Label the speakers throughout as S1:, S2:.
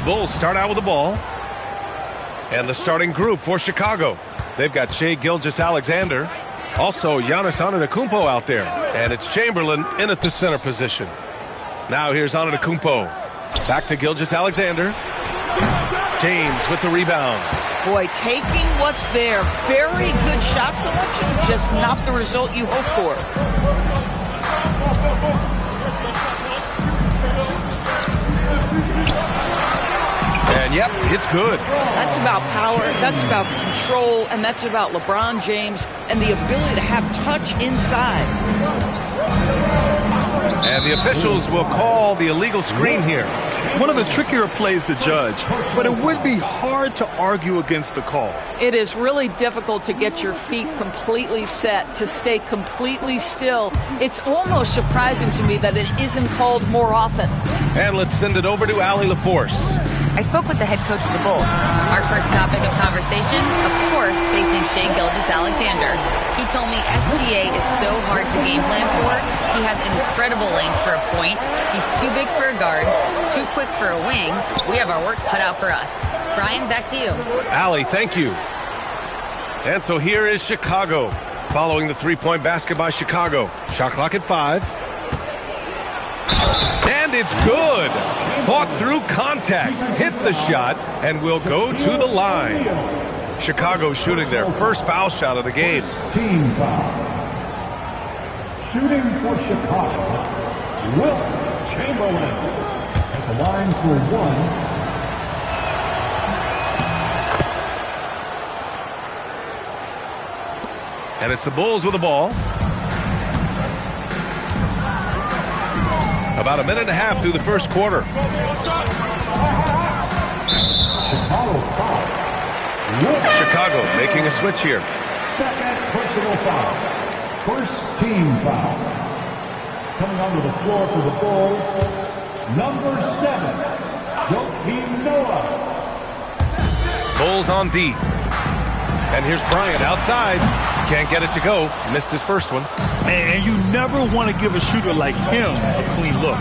S1: Bulls start out with the ball. And the starting group for Chicago. They've got Shai Gilgeous-Alexander. Also, Giannis Antetokounmpo out there. And it's Chamberlain in at the center position. Now here's Antetokounmpo. Back to Gilgeous-Alexander. James with the rebound.
S2: Boy, taking what's there. Very good shot selection, just not the result you hope for.
S1: And yep, it's good.
S2: That's about power, that's about control, and that's about LeBron James and the ability to have touch inside.
S1: And the officials will call the illegal screen here.
S3: One of the trickier plays to judge, but it would be hard to argue against the call.
S2: It is really difficult to get your feet completely set, to stay completely still. It's almost surprising to me that it isn't called more often.
S1: And let's send it over to Allie LaForce.
S4: I spoke with the head coach of the Bulls. Our first topic of conversation, of course, facing Shai Gilgeous-Alexander. He told me SGA is so hard to game plan for. He has incredible length for a point. He's too big for a guard, too quick for a wing. We have our work cut out for us. Brian, back to you.
S1: Allie, thank you. And so here is Chicago. Following the three-point basket by Chicago. Shot clock at 5. And it's good. Fought through contact, hit the shot, and will go to the line. Chicago shooting their first foul shot of the game.
S5: Team foul. Shooting for Chicago, Wilt Chamberlain at the line for 1.
S1: And it's the Bulls with the ball. About a minute and a half through the first quarter. Chicago making a switch here.
S5: Second personal foul. First team foul. Coming onto the floor for the Bulls, number 7, Joakim Noah.
S1: Bulls on D. And here's Bryant outside. Can't get it to go. Missed his first one.
S3: And you never want to give a shooter like him a clean look.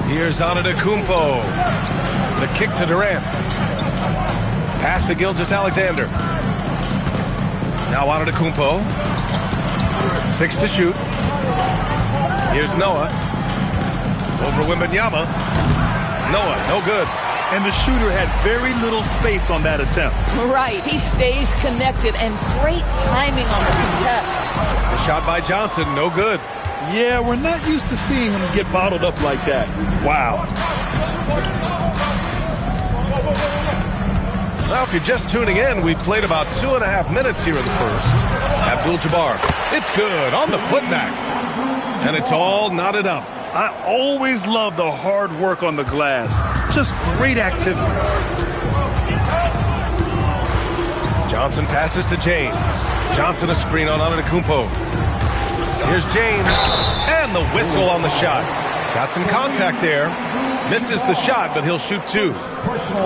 S1: Here's Antetokounmpo. The kick to Durant. Pass to Gilgeous-Alexander. Now Antetokounmpo. 6 to shoot. Here's Noah. Over Wembanyama. Noah, no good.
S3: And the shooter had very little space on that attempt.
S2: Right, he stays connected, and great timing on the contest.
S1: The shot by Johnson, no good.
S3: Yeah, we're not used to seeing him get bottled up like that. Wow.
S1: Well, if you're just tuning in, we've played about 2.5 minutes here in the first. Abdul-Jabbar, it's good on the putback. And it's all knotted up.
S3: I always love the hard work on the glass. Just great activity.
S1: Johnson passes to James. Johnson a screen on Antetokounmpo. Here's James. And the whistle on the shot. Got some contact there. Misses the shot, but he'll shoot 2.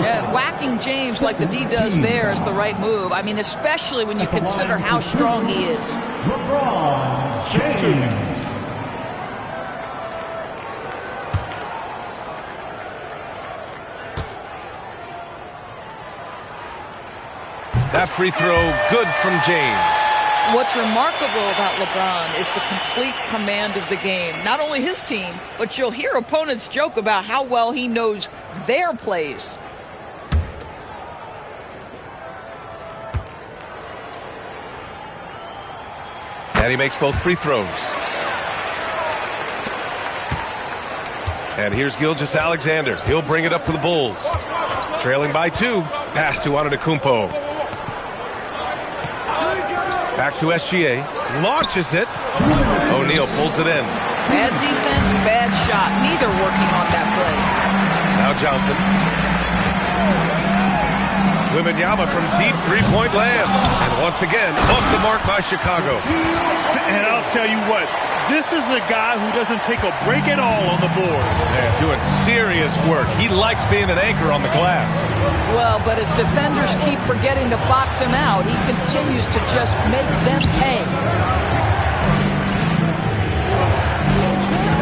S2: Yeah, whacking James like the D does there is the right move. I mean, especially when you consider how strong he is.
S5: LeBron James.
S1: That free throw, good from James.
S2: What's remarkable about LeBron is the complete command of the game. Not only his team, but you'll hear opponents joke about how well he knows their plays.
S1: And he makes both free throws. And here's Gilgeous-Alexander. He'll bring it up for the Bulls. Trailing by 2. Pass to Antetokounmpo. Back to SGA. Launches it. O'Neal pulls it in.
S2: Bad defense, bad shot. Neither working on that play.
S1: Now Johnson. Wembanyama from deep three-point land. And once again, off the mark by Chicago.
S3: And I'll tell you what, this is a guy who doesn't take a break at all on the boards.
S1: Man, doing serious work. He likes being an anchor on the glass.
S2: Well, but as defenders keep forgetting to box him out, he continues to just make them pay.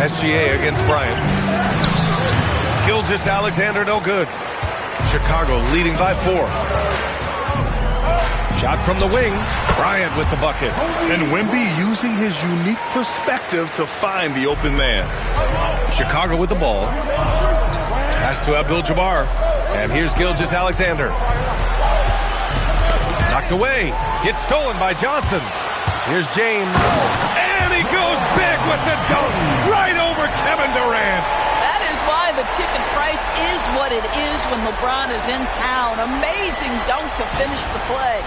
S1: SGA against Bryant. Gilgeous-Alexander, no good. Chicago leading by 4. Shot from the wing. Bryant with the bucket.
S3: And Wemby using his unique perspective to find the open man.
S1: Chicago with the ball. Pass to Abdul-Jabbar. And here's Gilgeous-Alexander. Knocked away. Gets stolen by Johnson. Here's James. And he goes big with the dunk. Right over Kevin Durant.
S2: That is why the ticket price is what it is when LeBron is in town. Amazing dunk to finish the play.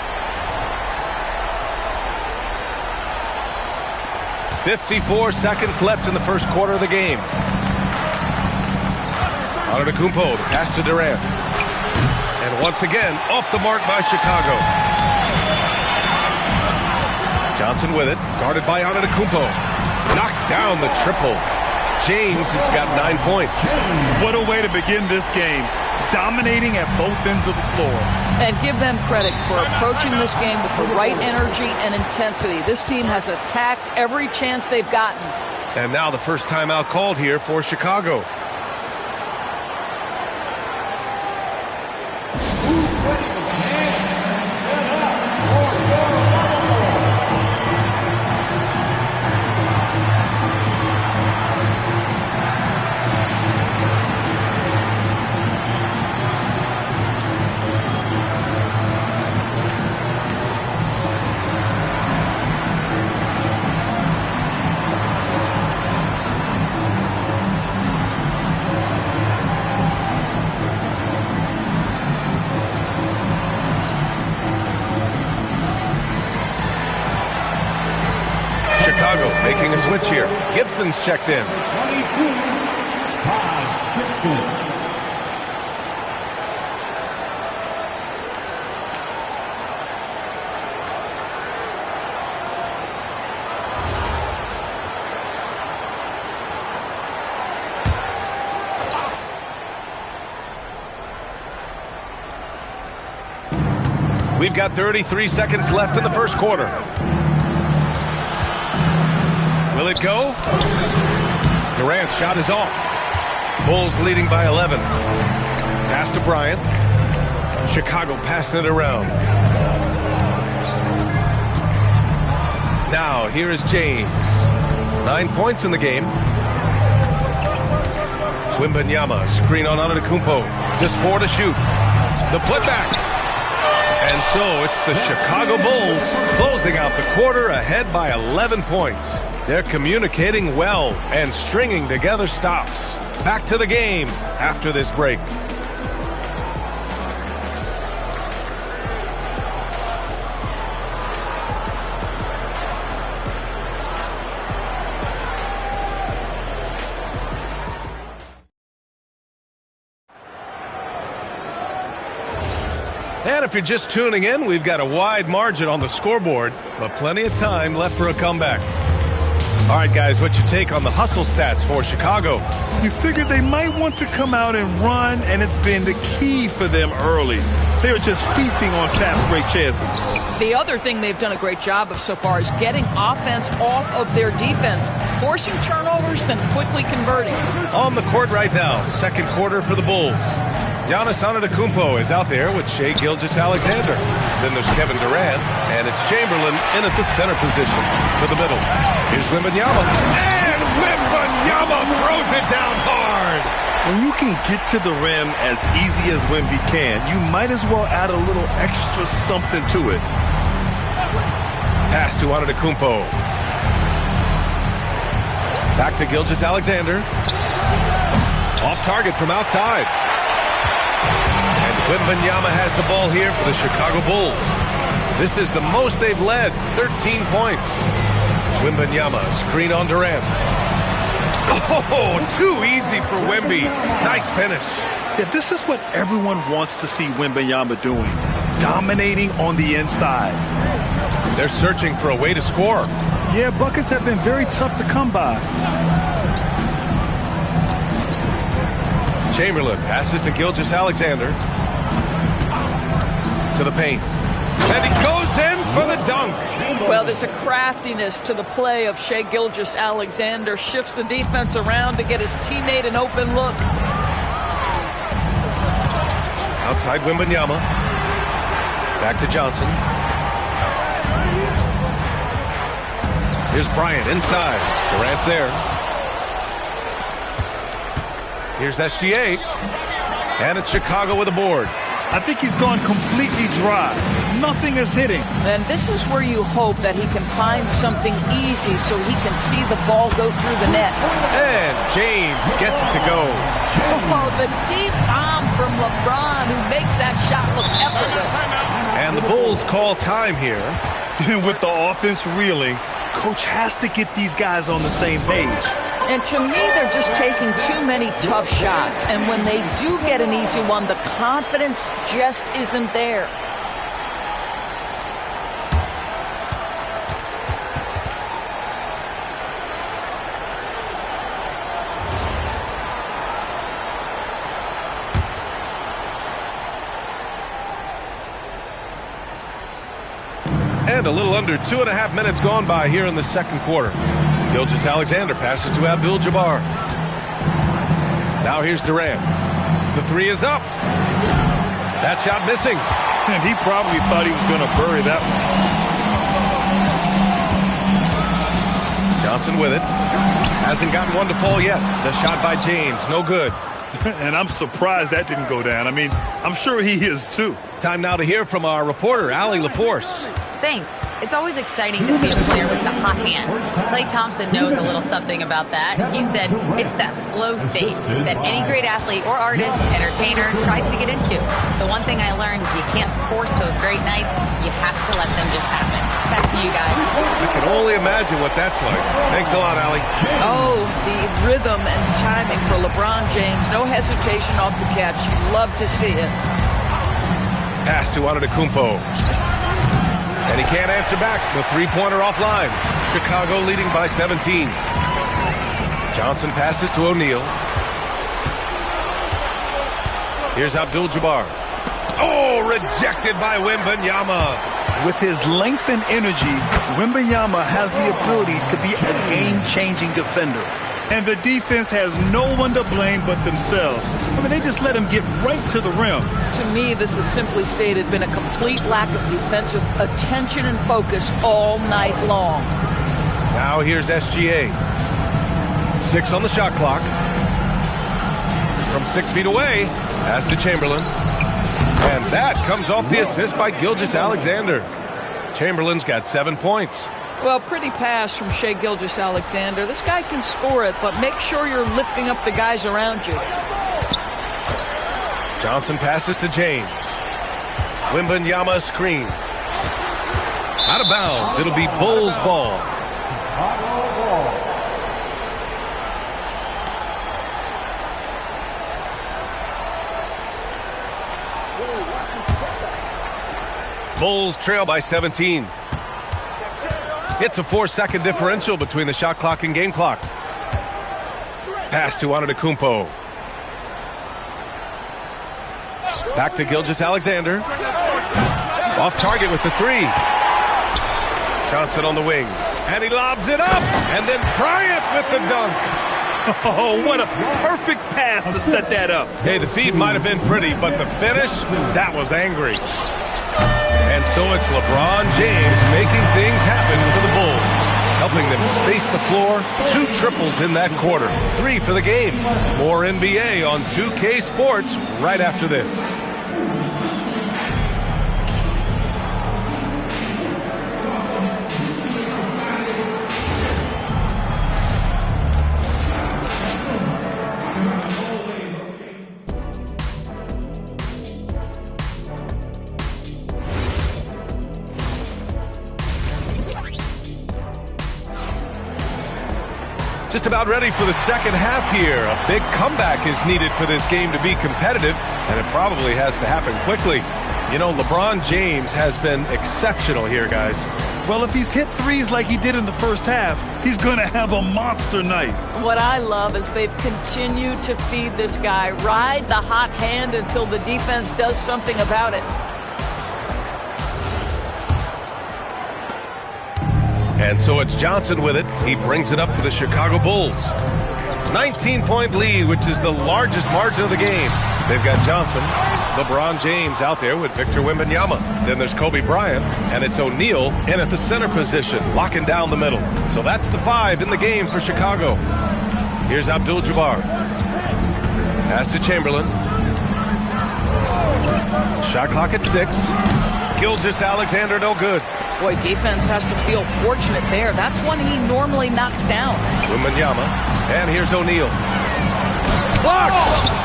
S1: 54 seconds left in the first quarter of the game. Antetokounmpo, pass to Durant. And once again, off the mark by Chicago. Johnson with it, guarded by Antetokounmpo. Knocks down the triple. James has got 9 points.
S3: What a way to begin this game. Dominating at both ends of the floor.
S2: And give them credit for approaching this game with the right energy and intensity. This team has attacked every chance they've gotten.
S1: And now the first timeout called here for Chicago. Chicago making a switch here. Gibson's checked in.
S5: 22, Taj Gibson.
S1: We've got 33 seconds left in the first quarter. Will it go? Durant's shot is off. Bulls leading by 11. Pass to Bryant. Chicago passing it around. Now, here is James. 9 points in the game. Wembanyama, screen on Antetokounmpo. Just 4 to shoot. The putback. And so it's the Chicago Bulls closing out the quarter ahead by 11 points. They're communicating well and stringing together stops. Back to the game after this break. And if you're just tuning in, we've got a wide margin on the scoreboard, but plenty of time left for a comeback. All right, guys, what's your take on the hustle stats for Chicago?
S3: You figured they might want to come out and run, and it's been the key for them early. They are just feasting on fast break chances.
S2: The other thing they've done a great job of so far is getting offense off of their defense, forcing turnovers, then quickly converting.
S1: On the court right now, second quarter for the Bulls. Giannis Antetokounmpo is out there with Shai Gilgeous-Alexander. Then there's Kevin Durant, and it's Chamberlain in at the center position. To the middle. Here's Wembanyama. And Wembanyama throws it down hard.
S3: When you can get to the rim as easy as Wemby can, you might as well add a little extra something to it.
S1: Pass to Antetokounmpo. Back to Gilgeous-Alexander. Off target from outside. And Wembanyama has the ball here for the Chicago Bulls. This is the most they've led, 13 points. Wembanyama, screen on Durant. Oh, too easy for Wemby. Nice finish.
S3: Yeah, this is what everyone wants to see Wembanyama doing, dominating on the inside.
S1: They're searching for a way to score.
S3: Yeah, buckets have been very tough to come by.
S1: Chamberlain passes to Gilgeous-Alexander. To the paint. And he goes in for the dunk.
S2: Well, there's a craftiness to the play of Shai Gilgeous-Alexander. Shifts the defense around to get his teammate an open look.
S1: Outside Wembanyama. Back to Johnson. Here's Bryant inside. Durant's there. Here's SGA. And it's Chicago with a board.
S3: I think he's gone completely dry. Nothing is hitting.
S2: And this is where you hope that he can find something easy so he can see the ball go through the net.
S1: And James gets it to go.
S2: Oh, the deep bomb from LeBron who makes that shot look effortless.
S1: And the Bulls call time here.
S3: With the offense reeling, coach has to get these guys on the same page.
S2: And to me, they're just taking too many tough shots. And when they do get an easy one, the confidence just isn't there.
S1: And a little under 2.5 minutes gone by here in the second quarter. Gilgeous-Alexander passes to Abdul-Jabbar. Now here's Durant. The three is up. That shot missing.
S3: And he probably thought he was going to bury that one.
S1: Johnson with it. Hasn't gotten one to fall yet. The shot by James, no good.
S3: And I'm surprised that didn't go down. I mean, I'm sure he is too.
S1: Time now to hear from our reporter, Allie LaForce.
S4: Thanks. It's always exciting to see a player with the hot hand. Klay Thompson knows a little something about that. He said it's that flow state that any great athlete or artist, entertainer tries to get into. The one thing I learned is you can't force those great nights. You have to let them just happen. Back to you guys.
S1: I can only imagine what that's like. Thanks a lot, Allie.
S2: Oh, the rhythm and timing for LeBron James. No hesitation off the catch. You love to see it.
S1: Pass to Antetokounmpo. And he can't answer back. The three-pointer offline. Chicago leading by 17. Johnson passes to O'Neal. Here's Abdul-Jabbar. Oh, rejected by Wembanyama.
S3: With his length and energy, Wembanyama has the ability to be a game-changing defender. And the defense has no one to blame but themselves. I mean, they just let him get right to the rim.
S2: To me, this has simply stated been a complete lack of defensive attention and focus all night long.
S1: Now here's SGA. 6 on the shot clock. From 6 feet away, pass to Chamberlain. And that comes off the assist by Gilgeous-Alexander. Chamberlain's got 7 points.
S2: Well, pretty pass from Shai Gilgeous-Alexander. This guy can score it, but make sure you're lifting up the guys around you.
S1: Johnson passes to James. Wembanyama screen. Out of bounds. It'll be Bulls ball. Bulls trail by 17. It's a 4-second differential between the shot clock and game clock. Pass to Antetokounmpo. Back to Gilgeous-Alexander. Off target with the three. Johnson on the wing. And he lobs it up. And then Bryant with the dunk.
S3: Oh, what a perfect pass to set that up.
S1: Hey, the feed might have been pretty, but the finish, that was angry. And so it's LeBron James making things happen for the Bulls, helping them space the floor. 2 triples in that quarter. 3 for the game. More NBA on 2K Sports right after this. Just about ready for the second half here. A big comeback is needed for this game to be competitive, and it probably has to happen quickly. You know, LeBron James has been exceptional here, guys.
S3: Well, if he's hit threes like he did in the first half, he's going to have a monster night.
S2: What I love is they've continued to feed this guy, ride the hot hand until the defense does something about it.
S1: And so it's Johnson with it. He brings it up for the Chicago Bulls. 19-point lead, which is the largest margin of the game. They've got Johnson, LeBron James out there with Victor Wembanyama. Then there's Kobe Bryant, and it's O'Neal in at the center position, locking down the middle. So that's the 5 in the game for Chicago. Here's Abdul-Jabbar. Pass to Chamberlain. Shot clock at 6. Gilgeous-Alexander, no good.
S2: Boy, defense has to feel fortunate there. That's one he normally knocks down.
S1: Wembanyama. And here's O'Neal. Blocked!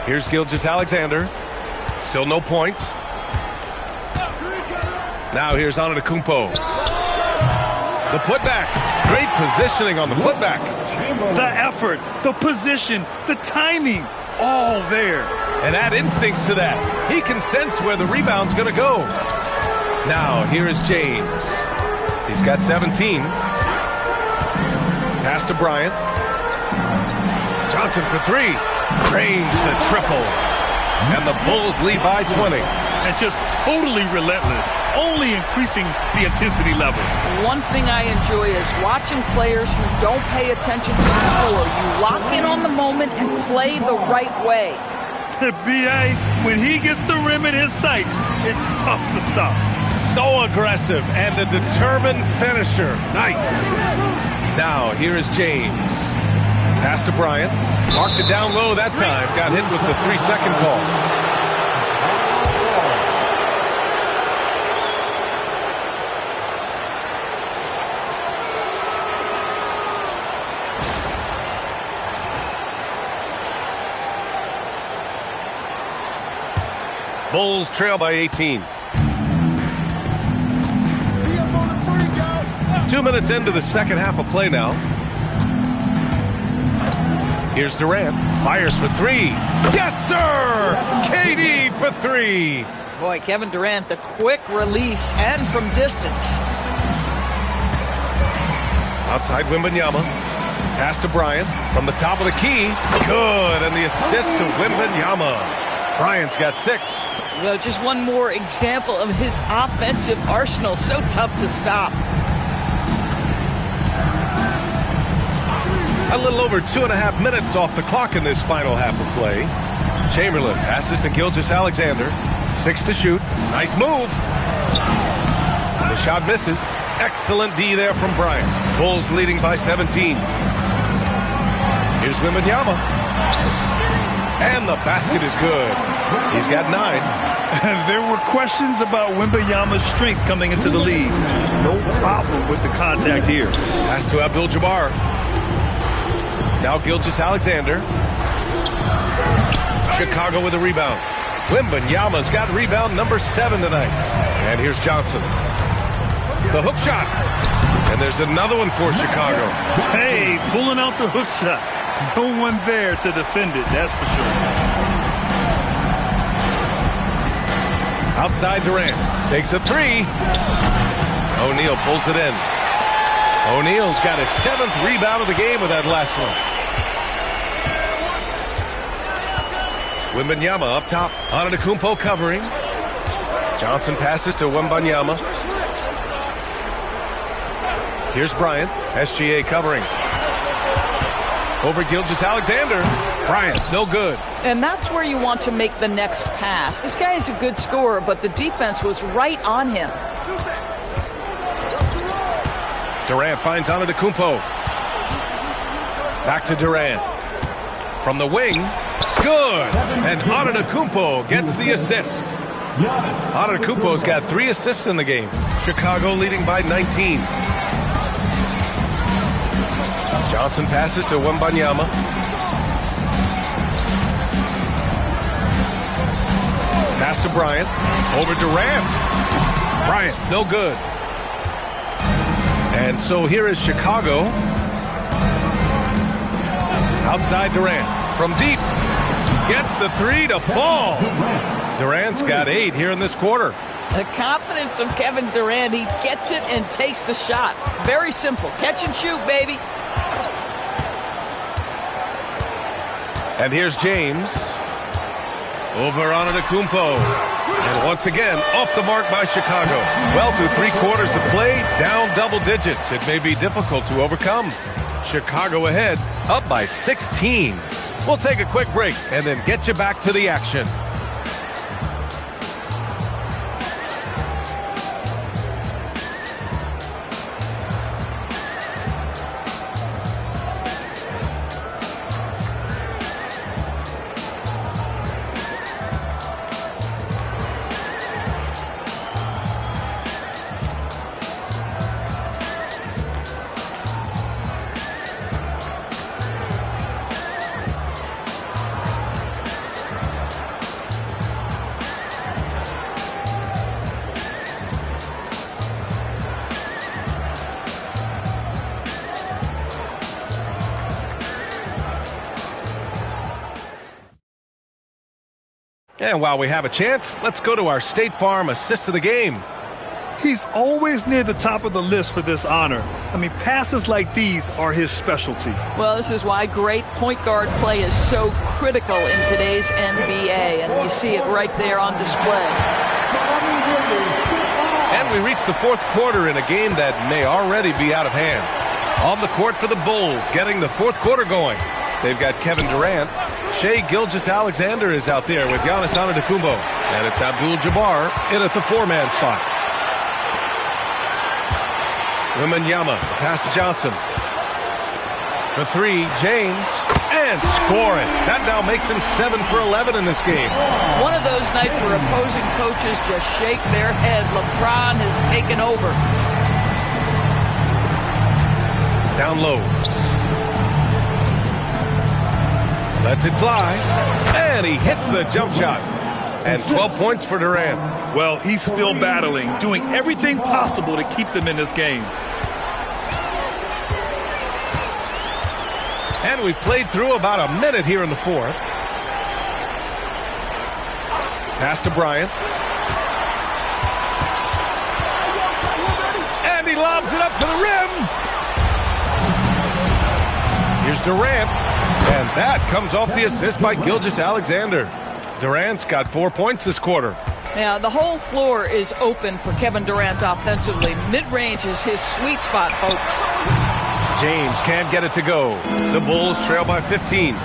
S1: Here's Gilgeous-Alexander. Still no points. Now here's Antetokounmpo. The putback. Great positioning on the putback.
S3: The effort, the position, the timing, all there.
S1: And add instincts to that. He can sense where the rebound's going to go. Now here is James. He's got 17. Pass to Bryant. Johnson for 3. Drains the triple. And the Bulls lead by 20.
S3: And just totally relentless, only increasing the intensity level.
S2: One thing I enjoy is watching players who don't pay attention to the score. You lock in on the moment and play the right way.
S3: B.A., when he gets the rim in his sights, it's tough to stop.
S1: So aggressive and a determined finisher. Nice. Now here is James. Pass to Bryant. Marked it down low that time. Got hit with the 3-second call. Bulls trail by 18. 2 minutes into the second half of play now. Here's Durant. Fires for 3. Yes, sir! KD for 3.
S2: Boy, Kevin Durant, the quick release and from distance.
S1: Outside Wembanyama. Pass to Bryant. From the top of the key. Good. And the assist to Wembanyama. Bryant's got 6.
S2: Well, just one more example of his offensive arsenal. So tough to stop.
S1: A little over 2.5 minutes off the clock in this final half of play. Chamberlain passes to Gilgeous-Alexander. 6 to shoot. Nice move. The shot misses. Excellent D there from Bryant. Bulls leading by 17. Here's Wembanyama. And the basket is good. He's got 9.
S3: There were questions about Wembanyama's strength coming into the league. No problem with the contact here.
S1: Pass to Abdul-Jabbar. Now Gilgeous-Alexander. Chicago with a rebound. Wembanyama's got rebound number 7 tonight. And here's Johnson. The hook shot. And there's another one for Chicago.
S3: Hey, pulling out the hook shot. No one there to defend it, that's for sure.
S1: Outside Durant. Takes a 3. O'Neal pulls it in. O'Neal's got his 7th rebound of the game with that last one. Wembanyama up top. Antetokounmpo covering. Johnson passes to Wembanyama. Here's Bryant. SGA covering. Over Gilgeous-Alexander. Bryant, no good.
S2: And that's where you want to make the next pass. This guy is a good scorer, but the defense was right on him.
S1: Durant finds Antetokounmpo. Back to Durant. From the wing. Good. And Antetokounmpo gets the assist. Antetokounmpo's got 3 assists in the game. Chicago leading by 19. Johnson passes to Wembanyama. Pass to Bryant. Over Durant. Bryant, no good. And so here is Chicago. Outside Durant. From deep. Gets the 3 to fall. Durant's got 8 here in this quarter.
S2: The confidence of Kevin Durant. He gets it and takes the shot. Very simple. Catch and shoot, baby.
S1: And here's James. Over Antetokounmpo. And once again, off the mark by Chicago. Well, through 3 quarters of play, down double digits. It may be difficult to overcome. Chicago ahead, up by 16. We'll take a quick break and then get you back to the action. And while we have a chance, let's go to our State Farm assist of the game.
S3: He's always near the top of the list for this honor. I mean, passes like these are his specialty.
S2: Well, this is why great point guard play is so critical in today's NBA, and you see it right there on display.
S1: And we reach the 4th quarter in a game that may already be out of hand. On the court for the Bulls, getting the 4th quarter going. They've got Kevin Durant. Shai Gilgeous-Alexander is out there with Giannis Antetokounmpo. And it's Abdul-Jabbar in at the 4-man spot. Wembanyama, the pass to Johnson. For 3, James. And scoring. That now makes him 7 for 11 in this game.
S2: One of those nights where opposing coaches just shake their head. LeBron has taken over.
S1: Down low. Lets it fly, and he hits the jump shot. And 12 points for Durant.
S3: Well, he's still battling, doing everything possible to keep them in this game.
S1: And we played through about a minute here in the 4th. Pass to Bryant. And he lobs it up to the rim. Here's Durant. And that comes off the assist by Gilgeous-Alexander. Durant's got 4 points this quarter.
S2: Yeah, the whole floor is open for Kevin Durant offensively. Mid-range is his sweet spot, folks.
S1: James can't get it to go. The Bulls trail by 15.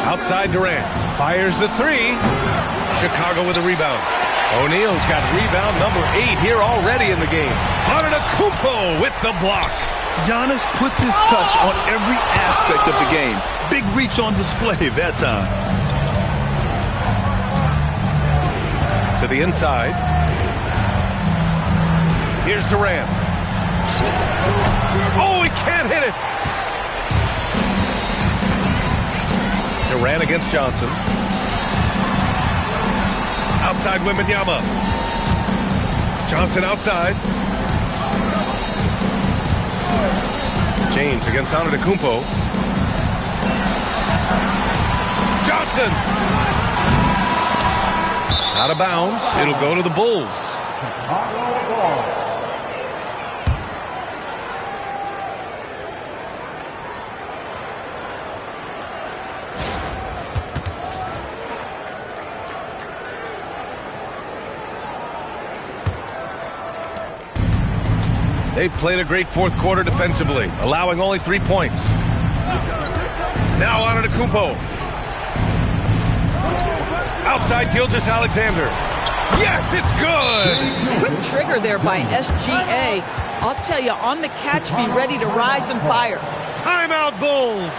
S1: Outside Durant. Fires the 3. Chicago with a rebound. O'Neal's got rebound number 8 here already in the game. Antetokounmpo with the block.
S3: Giannis puts his touch on every aspect of the game. Big reach on display that time.
S1: To the inside. Here's Durant. Oh, he can't hit it. Durant against Johnson. Outside Wembanyama. Johnson outside. James against Antetokounmpo. Johnson! Out of bounds. It'll go to the Bulls. They played a great 4th quarter defensively, allowing only 3 points. Now Antetokounmpo. Outside Gilgeous-Alexander. Yes, it's good!
S2: Quick trigger there by SGA. I'll tell you, on the catch, be ready to rise and fire.
S1: Timeout, Bulls!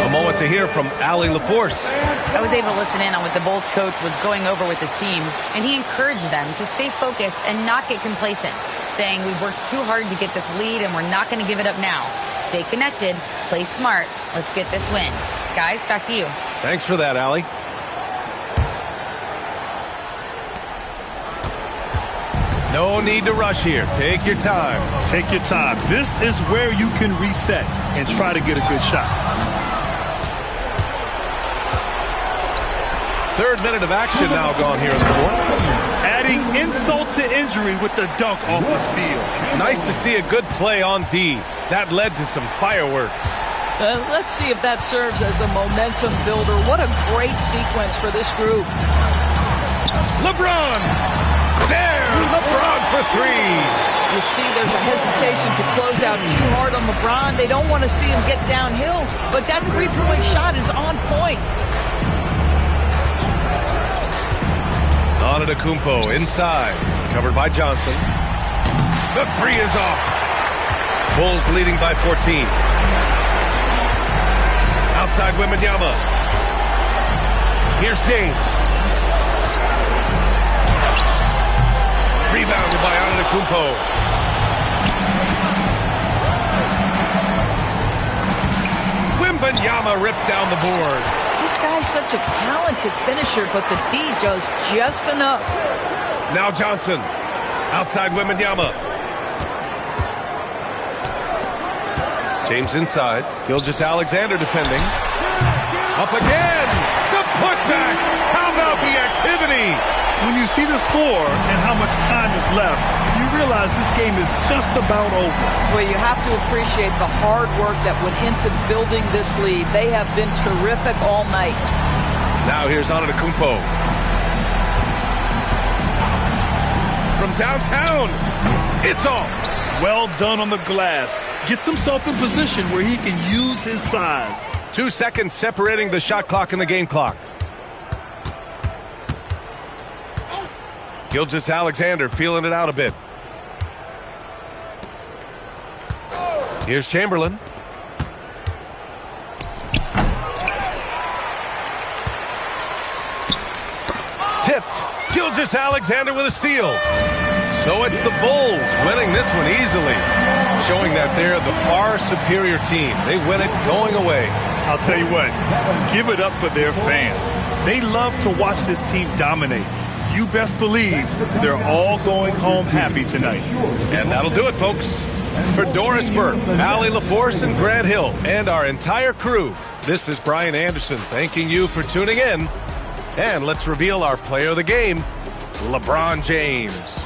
S1: A moment to hear from Allie LaForce.
S4: I was able to listen in on what the Bulls coach was going over with his team, and he encouraged them to stay focused and not get complacent, saying we've worked too hard to get this lead and we're not going to give it up now. Stay connected, play smart, let's get this win. Guys, back to you.
S1: Thanks for that, Allie. No need to rush here. Take your time.
S3: Take your time. This is where you can reset and try to get a good shot.
S1: Third minute of action now gone here in the fourth.
S3: Adding insult to injury with the dunk off the steal.
S1: Nice to see a good play on D. That led to some fireworks.
S2: Let's see if that serves as a momentum builder. What a great sequence for this group.
S1: LeBron! There! LeBron for three!
S2: You see there's a hesitation to close out too hard on LeBron. They don't want to see him get downhill, but that three-point shot is on point.
S1: Antetokounmpo inside, covered by Johnson. The three is off. Bulls leading by 14. Outside Wembanyama. Here's James. Rebounded by Antetokounmpo. Wembanyama rips down the board.
S2: This guy's such a talented finisher, but the D does just enough.
S1: Now Johnson. Outside Wembanyama. James inside. Gilgeous-Alexander defending. Up again. The putback. How about the activity?
S3: When you see the score and how much time is left, you realize this game is just about over.
S2: Well, you have to appreciate the hard work that went into building this lead. They have been terrific all night.
S1: Now here's Antetokounmpo. From downtown. It's off.
S3: Well done on the glass. Gets himself in position where he can use his size.
S1: 2 seconds separating the shot clock and the game clock. Gilgeous-Alexander feeling it out a bit. Here's Chamberlain. Tipped. Gilgeous-Alexander with a steal. So it's the Bulls winning this one easily, showing that they're the far superior team. They win it going away.
S3: I'll tell you what, give it up for their fans. They love to watch this team dominate. You best believe they're all going home happy tonight.
S1: And that'll do it, folks. For Doris Burke, Allie LaForce, and Grant Hill, and our entire crew, this is Brian Anderson thanking you for tuning in. And let's reveal our player of the game, LeBron James.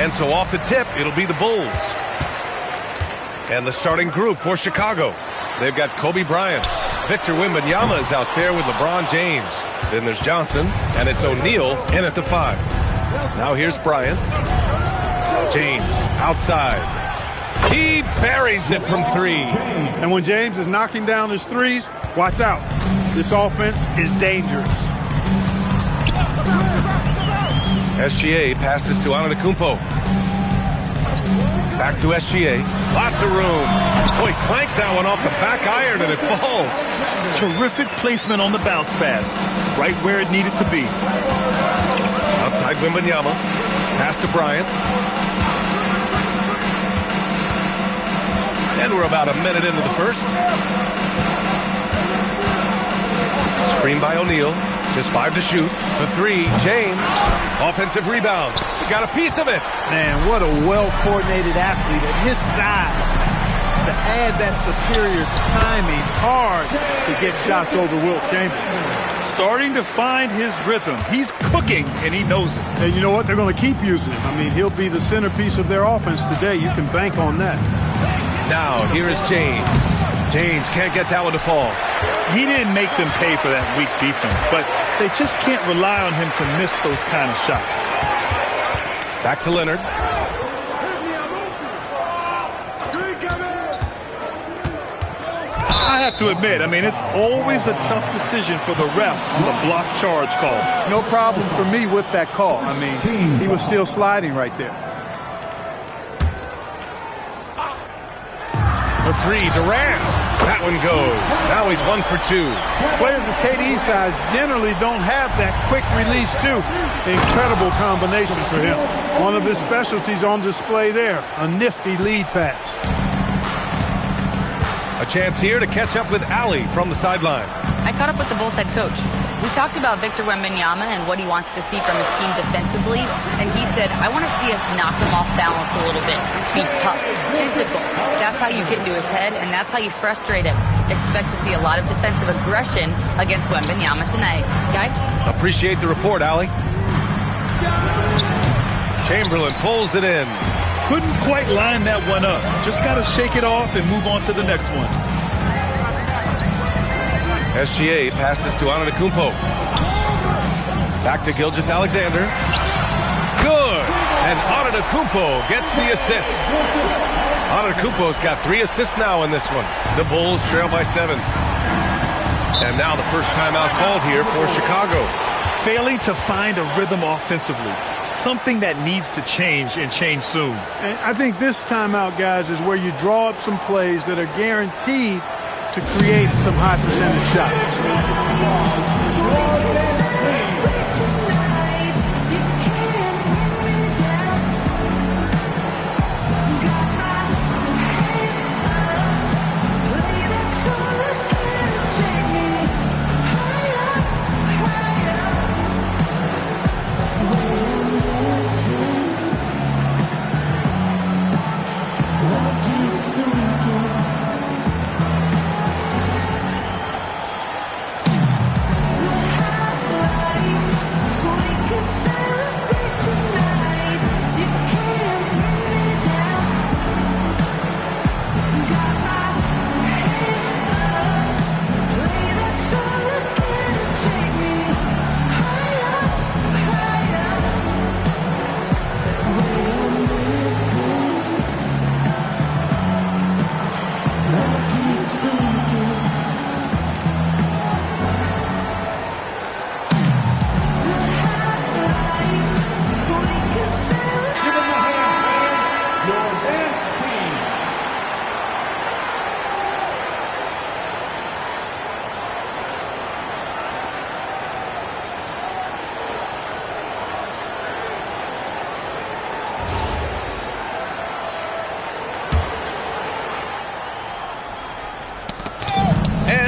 S1: And so off the tip, it'll be the Bulls. And the starting group for Chicago. They've got Kobe Bryant. Victor Wembanyama is out there with LeBron James. Then there's Johnson, and it's O'Neal in at the 5. Now here's Bryant. James outside. He buries it from 3.
S6: And when James is knocking down his threes, watch out. This offense is dangerous.
S1: SGA passes to Antetokounmpo. Back to SGA. Lots of room. Boy, clanks that one off the back iron and it falls.
S3: Terrific placement on the bounce pass. Right where it needed to be.
S1: Outside Wembanyama. Pass to Bryant. And we're about a minute into the first. Screen by O'Neal. Just 5 to shoot. The 3, James. Offensive rebound. He got a piece of it.
S6: Man, what a well-coordinated athlete at his size. To add that superior timing, hard to get shots over Wilt Chamberlain.
S3: Starting to find his rhythm. He's cooking, and he knows it.
S6: And you know what? They're going to keep using him. I mean, he'll be the centerpiece of their offense today. You can bank on that.
S1: Now, here is James. James can't get that one to fall.
S3: He didn't make them pay for that weak defense, but they just can't rely on him to miss those kind of shots.
S1: Back to Leonard.
S3: I have to admit, I mean, it's always a tough decision for the ref on the block charge call.
S6: No problem for me with that call. I mean, he was still sliding right there.
S1: For 3, Durant. That one goes. Now he's 1 for 2.
S6: Players with KD's size generally don't have that quick release, too. Incredible combination for him. One of his specialties on display there, a nifty lead pass.
S1: A chance here to catch up with Ali from the sideline.
S4: I caught up with the Bulls head coach. We talked about Victor Wembanyama and what he wants to see from his team defensively, and he said, I want to see us knock him off balance a little bit. Be tough, physical. That's how you get into his head, and that's how you frustrate him. Expect to see a lot of defensive aggression against Wembanyama tonight. Guys?
S1: Appreciate the report, Ali. Chamberlain pulls it in.
S3: Couldn't quite line that one up. Just got to shake it off and move on to the next one.
S1: SGA passes to Antetokounmpo. Back to Gilgeous-Alexander. Good! And Antetokounmpo gets the assist. Antetokounmpo's got 3 assists now in this one. The Bulls trail by 7. And now the first timeout called here for Chicago.
S3: Failing to find a rhythm offensively. Something that needs to change and change soon.
S6: And I think this timeout, guys, is where you draw up some plays that are guaranteed to create some high percentage shots.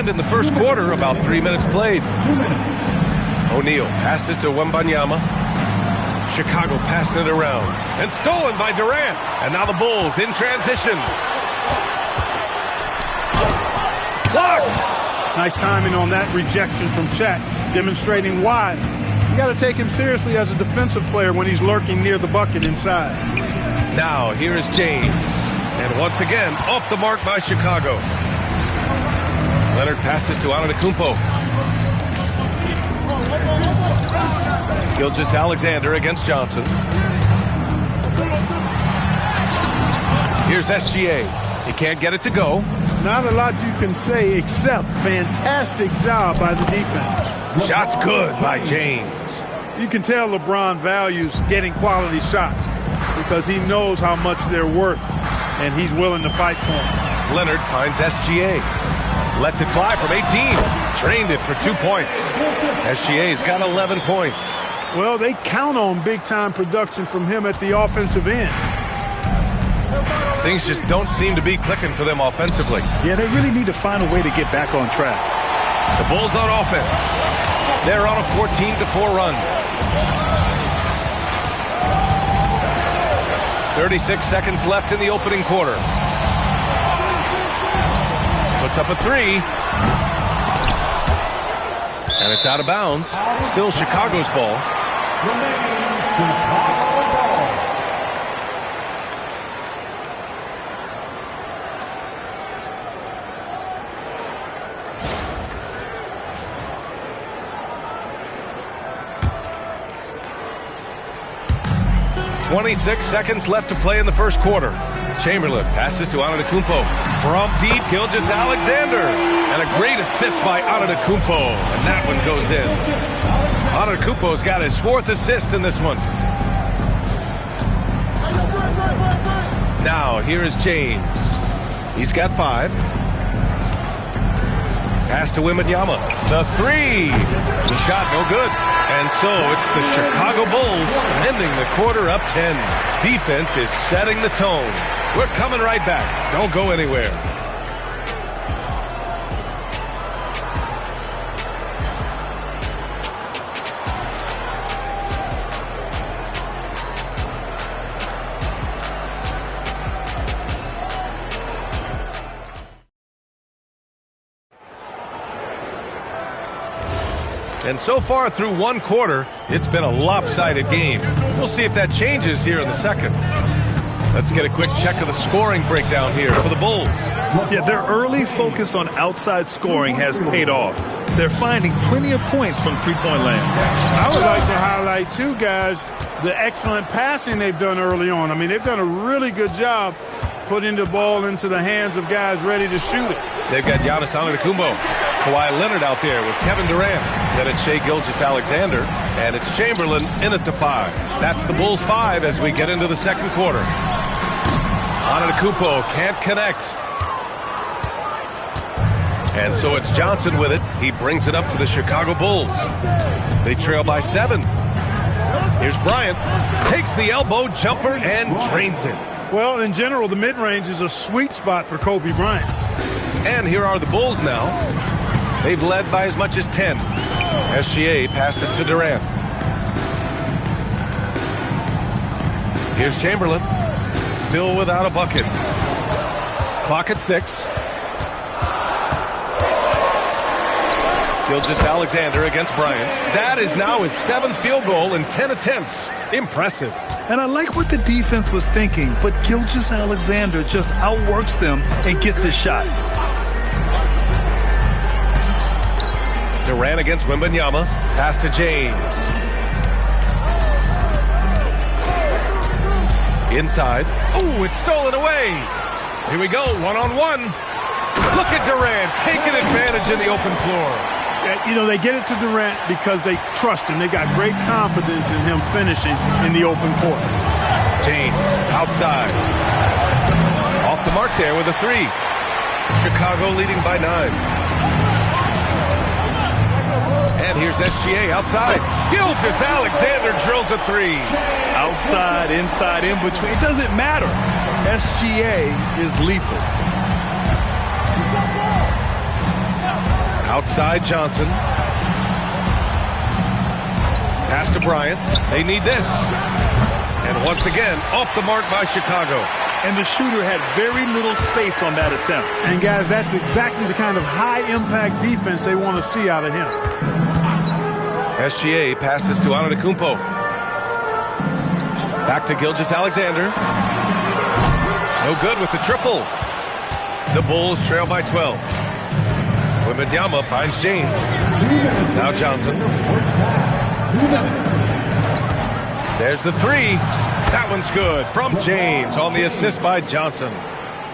S1: In the first quarter, about 3 minutes played. O'Neal passes to Wembanyama. Chicago passing it around. And stolen by Durant. And now the Bulls in transition. Blocked!
S6: Nice timing on that rejection from Shaq, demonstrating why. You got to take him seriously as a defensive player when he's lurking near the bucket inside.
S1: Now, here is James. And once again, off the mark by Chicago. Leonard passes to Antetokounmpo. Gilgeous-Alexander against Johnson. Here's SGA. He can't get it to go.
S6: Not a lot you can say except fantastic job by the defense.
S1: Shot's good by James.
S6: You can tell LeBron values getting quality shots because he knows how much they're worth, and he's willing to fight for them.
S1: Leonard finds SGA. Lets it fly from 18. Trained it for 2 points. SGA's got 11 points.
S6: Well, they count on big-time production from him at the offensive end.
S1: Things just don't seem to be clicking for them offensively.
S3: Yeah, they really need to find a way to get back on track.
S1: The Bulls on offense. They're on a 14-4 run. 36 seconds left in the opening quarter. Puts up a three. And it's out of bounds. Still Chicago's ball. 26 seconds left to play in the first quarter. Chamberlain passes to Antetokounmpo. From deep, Gilgeous-Alexander. And a great assist by Antetokounmpo. And that one goes in. Antetokounmpo's got his 4th assist in this one. Now, here is James. He's got 5. Pass to Wembanyama. The 3. The shot no good. And so it's the Chicago Bulls ending the quarter up 10. Defense is setting the tone. We're coming right back. Don't go anywhere. And so far through one quarter, it's been a lopsided game. We'll see if that changes here in the second. Let's get a quick check of the scoring breakdown here for the Bulls.
S3: Yeah, their early focus on outside scoring has paid off. They're finding plenty of points from three-point land.
S6: I would like to highlight, too, guys, the excellent passing they've done early on. I mean, they've done a really good job putting the ball into the hands of guys ready to shoot it.
S1: They've got Giannis Antetokounmpo, Kawhi Leonard out there with Kevin Durant. Then it's Shai Gilgeous-Alexander, and it's Chamberlain in at the 5. That's the Bulls' 5 as we get into the second quarter. Antetokounmpo can't connect. And so it's Johnson with it. He brings it up for the Chicago Bulls. They trail by 7. Here's Bryant. Takes the elbow jumper and drains it.
S6: Well, in general, the mid-range is a sweet spot for Kobe Bryant.
S1: And here are the Bulls now. They've led by as much as 10. SGA passes to Durant. Here's Chamberlain. Still without a bucket. Clock at 6. Gilgeous-Alexander against Bryant. That is now his 7th field goal in 10 attempts. Impressive.
S3: And I like what the defense was thinking, but Gilgeous-Alexander just outworks them and gets his shot.
S1: Durant against Wembanyama. Pass to James. Inside. Oh, it's stolen away. Here we go, one-on-one. Look at Durant taking advantage in the open floor.
S6: You know, they get it to Durant because they trust him. They got great confidence in him finishing in the open court.
S1: James outside. Off the mark there with a 3. Chicago leading by 9. And here's SGA outside. Gilgeous-Alexander drills a 3.
S3: Outside, inside, in between. It doesn't matter. SGA is lethal.
S1: Outside Johnson. Pass to Bryant. They need this. And once again, off the mark by Chicago.
S3: And the shooter had very little space on that attempt.
S6: And, guys, that's exactly the kind of high-impact defense they want to see out of him.
S1: SGA passes to Antetokounmpo. Back to Gilgeous-Alexander. No good with the triple. The Bulls trail by 12. Wembanyama finds James. Now Johnson. There's the three. That one's good from James on the assist by Johnson.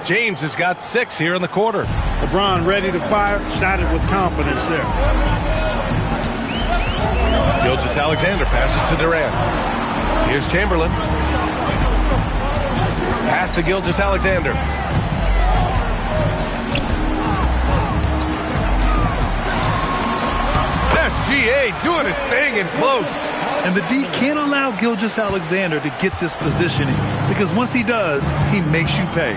S1: James has got 6 here in the quarter.
S6: LeBron ready to fire, shot it with confidence there.
S1: Gilgeous-Alexander passes to Durant. Here's Chamberlain. Pass to Gilgeous-Alexander. SGA doing his thing in close.
S3: And the D can't allow Gilgeous-Alexander to get this positioning, because once he does, he makes you pay.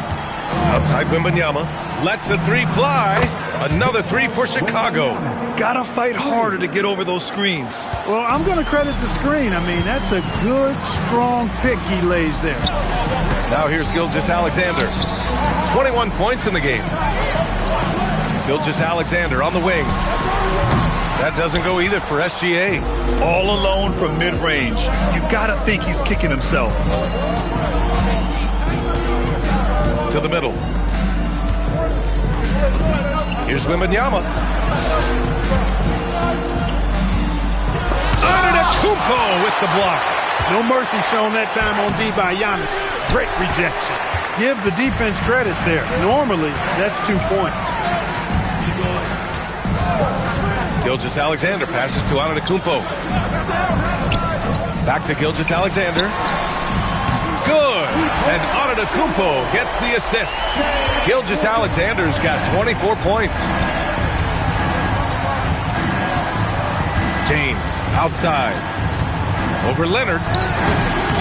S1: Outside Wembanyama. Lets the three fly. Another three for Chicago.
S3: Gotta fight harder to get over those screens.
S6: Well, I'm going to credit the screen. I mean, that's a good, strong pick he lays there.
S1: Now here's Gilgeous-Alexander. 21 points in the game. Gilgeous-Alexander on the wing. That doesn't go either for SGA.
S3: All alone from mid-range. You gotta think he's kicking himself.
S1: To the middle. Here's Wembanyama. Antetokounmpo with the block.
S6: No mercy shown that time on D by Giannis. Great rejection. Give the defense credit there. Normally, that's 2 points.
S1: Gilgeous-Alexander passes to Antetokounmpo. Back to Gilgeous-Alexander. Good. And Antetokounmpo gets the assist. Gilgeous-Alexander's got 24 points. James outside. Over Leonard.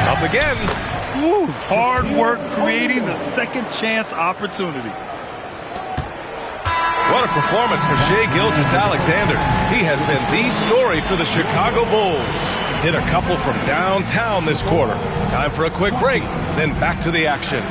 S1: Up again.
S3: Woo, hard work creating the second chance opportunity.
S1: What a performance for Shai Gilgeous-Alexander. He has been the story for the Chicago Bulls. Hit a couple from downtown this quarter. Time for a quick break, then back to the action.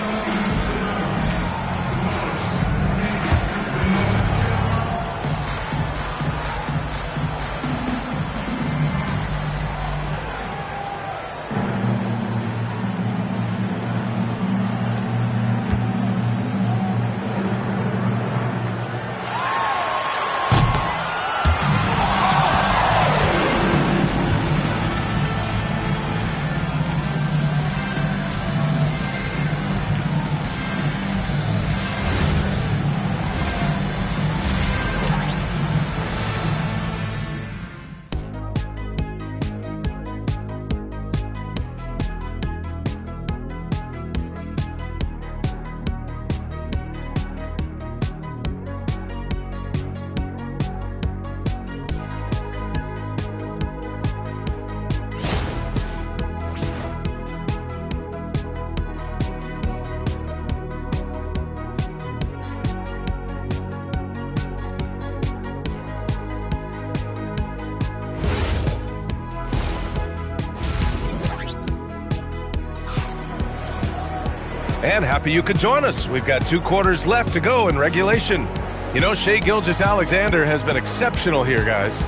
S1: And happy you could join us. We've got 2 quarters left to go in regulation. You know, Shai Gilgeous-Alexander has been exceptional here, guys.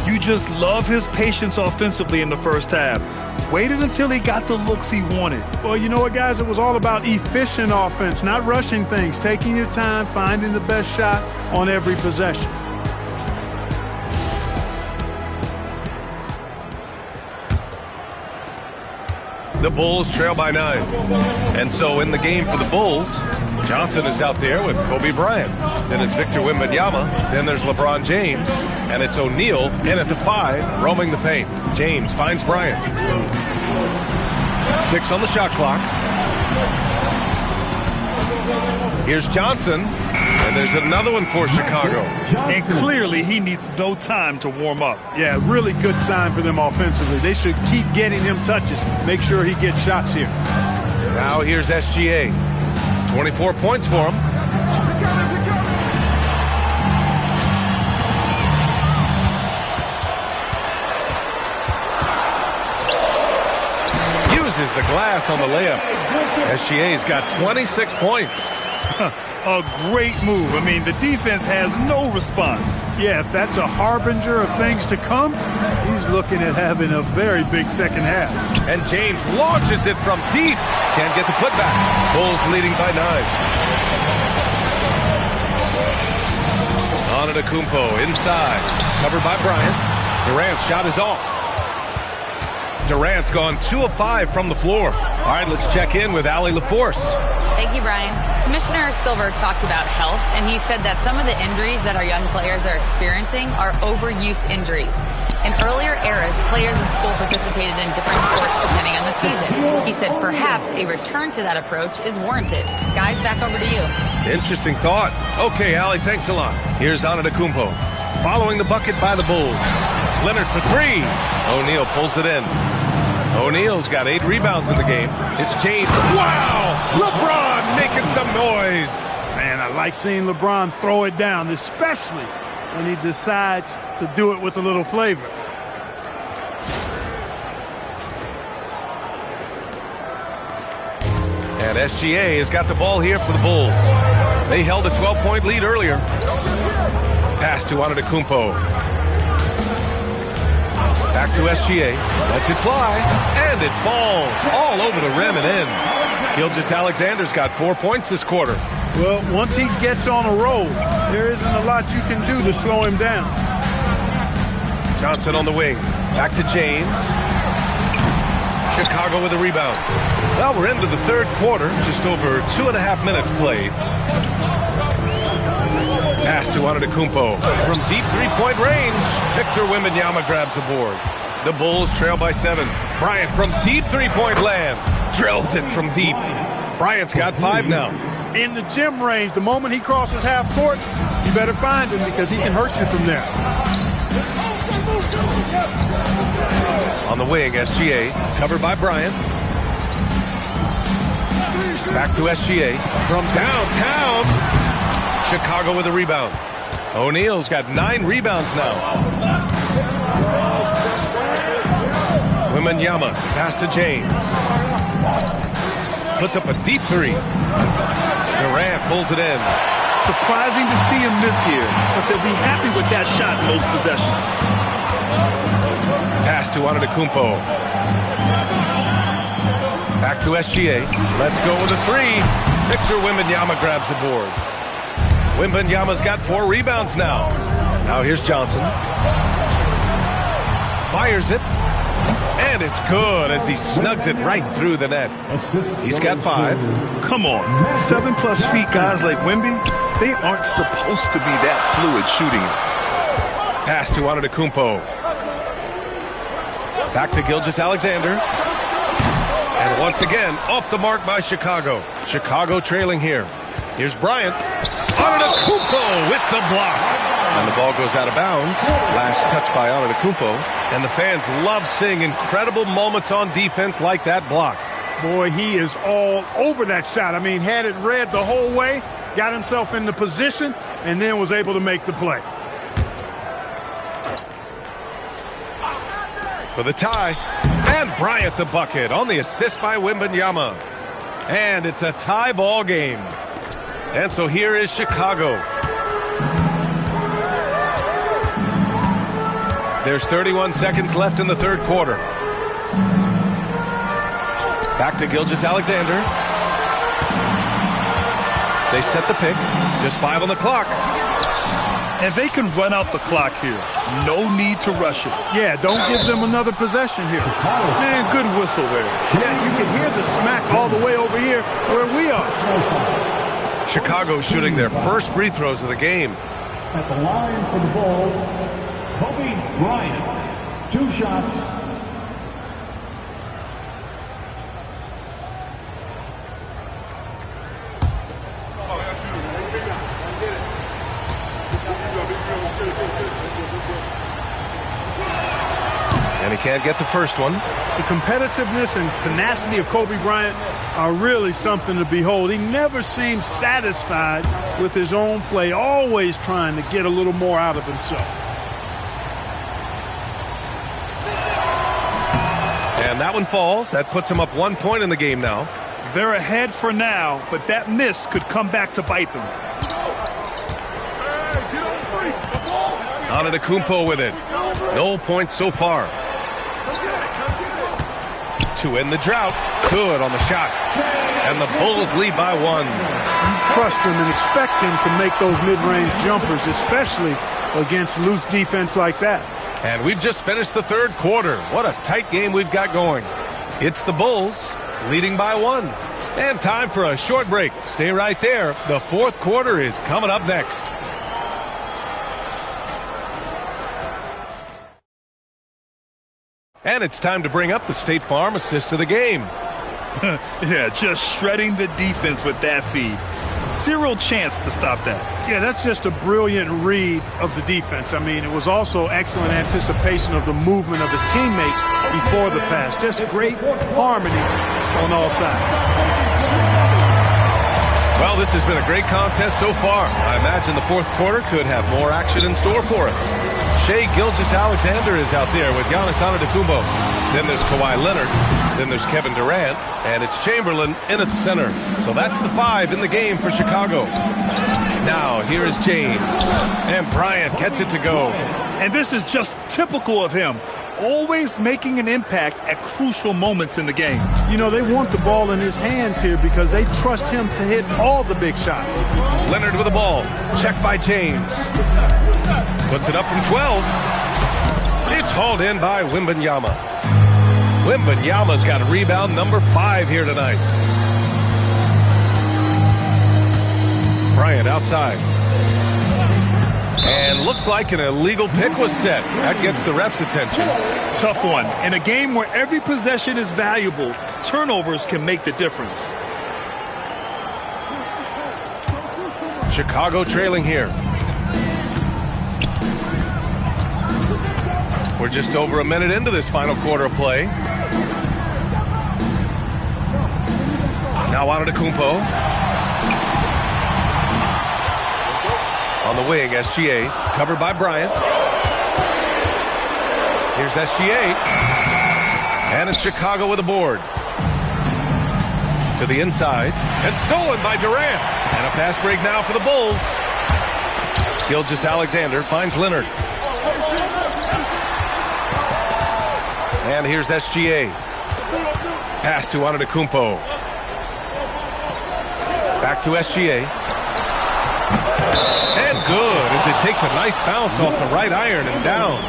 S3: You just love his patience offensively in the first half. Waited until he got the looks he wanted.
S6: Well, you know what, guys? It was all about efficient offense, not rushing things, taking your time, finding the best shot on every possession.
S1: The Bulls trail by 9. And so in the game for the Bulls, Johnson is out there with Kobe Bryant. Then it's Victor Wembanyama. Then there's LeBron James. And it's O'Neal in at the 5, roaming the paint. James finds Bryant. 6 on the shot clock. Here's Johnson. And there's another one for Chicago.
S3: And clearly he needs no time to warm up.
S6: Yeah, really good sign for them offensively. They should keep getting him touches. Make sure he gets shots here.
S1: Now here's SGA. 24 points for him. Uses the glass on the layup. SGA's got 26 points.
S3: A great move. I mean, the defense has no response.
S6: Yeah, if that's a harbinger of things to come, he's looking at having a very big second half.
S1: And James launches it from deep. Can't get the putback. Bulls leading by 9. Antetokounmpo inside. Covered by Bryant. Durant's shot is off. Durant's gone 2 of 5 from the floor. All right, let's check in with Allie LaForce.
S4: Thank you, Brian. Commissioner Silver talked about health, and he said that some of the injuries that our young players are experiencing are overuse injuries. In earlier eras, players in school participated in different sports depending on the season. He said perhaps a return to that approach is warranted. Guys, back over to you.
S1: Interesting thought. Okay, Allie, thanks a lot. Here's Antetokounmpo. Following the bucket by the Bulls. Leonard for 3. O'Neal pulls it in. O'Neal's got 8 rebounds in the game. It's James. Wow! LeBron making some noise.
S6: Man, I like seeing LeBron throw it down, especially when he decides to do it with a little flavor.
S1: And SGA has got the ball here for the Bulls. They held a 12-point lead earlier. Pass to Antetokounmpo. Back to SGA. Lets it fly. And it falls all over the rim and in. Gilgeous-Alexander's got 4 points this quarter.
S6: Well, once he gets on a roll, there isn't a lot you can do to slow him down.
S1: Johnson on the wing. Back to James. Chicago with a rebound. Well, we're into the third quarter. Just over 2.5 minutes played. Pass to Antetokounmpo. From deep three-point range, Victor Wembanyama grabs the board. The Bulls trail by 7. Bryant from deep three-point land. Drills it from deep. Bryant's got 5 now.
S6: In the gym range, the moment he crosses half court, you better find him because he can hurt you from there.
S1: On the wing, SGA. Covered by Bryant. Back to SGA. From downtown. Chicago with a rebound. O'Neal's got 9 rebounds now. Wembanyama, pass to James. Puts up a deep 3. Durant pulls it in.
S3: Surprising to see him miss here, but they'll be happy with that shot in most possessions.
S1: Pass to Antetokounmpo. Back to SGA. Let's go with a 3. Victor Wembanyama grabs the board. Wembanyama's got 4 rebounds now. Now here's Johnson. Fires it. And it's good as he snugs it right through the net. He's got 5.
S3: Come on. 7+ feet guys like Wemby, they aren't supposed to be that fluid shooting it.
S1: Pass to Antetokounmpo. Back to Gilgeous-Alexander. And once again, off the mark by Chicago. Chicago trailing here. Here's Bryant. Antetokounmpo with the block. And the ball goes out of bounds. Last touch by Antetokounmpo. And the fans love seeing incredible moments on defense like that block.
S6: Boy, he is all over that shot. I mean, had it read the whole way, got himself in the position, and then was able to make the play.
S1: For the tie. And Bryant the bucket on the assist by Wembanyama. And it's a tie ball game. And so here is Chicago. There's 31 seconds left in the third quarter. Back to Gilgeous-Alexander. They set the pick. Just 5 on the clock.
S3: And they can run out the clock here. No need to rush it.
S6: Yeah, don't give them another possession here.
S3: Man, good whistle there.
S6: Yeah, you can hear the smack all the way over here where we are.
S1: Chicago shooting their first free throws of the game.
S5: At the line for the Bulls, Kobe Bryant. 2 shots.
S1: And he can't get the first one.
S6: The competitiveness and tenacity of Kobe Bryant are really something to behold. He never seems satisfied with his own play, always trying to get a little more out of himself.
S1: And that one falls. That puts him up 1 point in the game now.
S3: They're ahead for now, but that miss could come back to bite them.
S1: Antetokounmpo with it. No points so far. To end the drought. Good on the shot. And the Bulls lead by 1.
S6: Trust him and expect him to make those mid-range jumpers, especially against loose defense like that.
S1: And we've just finished the third quarter. What a tight game we've got going. It's the Bulls leading by 1. And time for a short break. Stay right there. The fourth quarter is coming up next. And it's time to bring up the State Farm assist of the game.
S3: Yeah, just shredding the defense with that feed. Zero chance to stop that.
S6: Yeah, that's just a brilliant read of the defense. I mean, it was also excellent anticipation of the movement of his teammates before the pass. Just great harmony on all sides.
S1: Well, this has been a great contest so far. I imagine the fourth quarter could have more action in store for us. Shai Gilgeous-Alexander is out there with Giannis Antetokounmpo. Then there's Kawhi Leonard. Then there's Kevin Durant. And it's Chamberlain in at center. So that's the 5 in the game for Chicago. Now, here is James. And Bryant gets it to go.
S3: And this is just typical of him. Always making an impact at crucial moments in the game.
S6: You know, they want the ball in his hands here because they trust him to hit all the big shots.
S1: Leonard with the ball. Checked by James. Puts it up from 12. It's hauled in by Wembanyama. Wembanyama's got a rebound number 5 here tonight. Bryant outside. And looks like an illegal pick was set. That gets the ref's attention.
S3: Tough one. In a game where every possession is valuable, turnovers can make the difference.
S1: Chicago trailing here. We're just over a minute into this final quarter of play. Now Antetokounmpo. On the wing, SGA, covered by Bryant. Here's SGA. And it's Chicago with a board. To the inside. And stolen by Durant. And a fast break now for the Bulls. Gilgeous-Alexander finds Leonard. And here's SGA. Pass to Antetokounmpo. Back to SGA. And good, as it takes a nice bounce off the right iron and down.